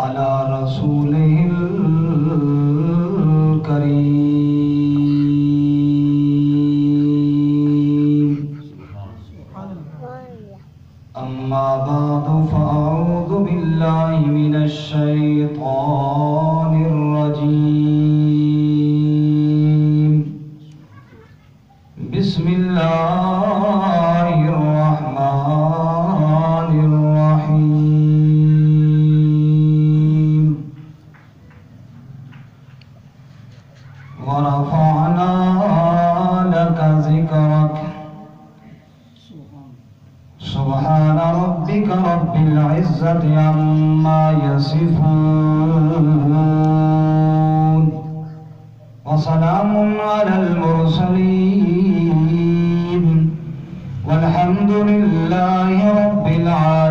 अला रसूलिल करीम। अम्मा बादु फ़अऊज़ु बिल्लाहि मिनश शैतानिर रजीम। बिस्मिल्लाहिर रहमानिर रहीम। व रफ़अना लका ज़िक्रक। सुब्हान रब्बिका रब्बिल इज़्ज़ति अम्मा यसिफून व सलामुन अलल मुरसलीन वल्हम्दुलिल्लाहि रब्बिल आलमीन।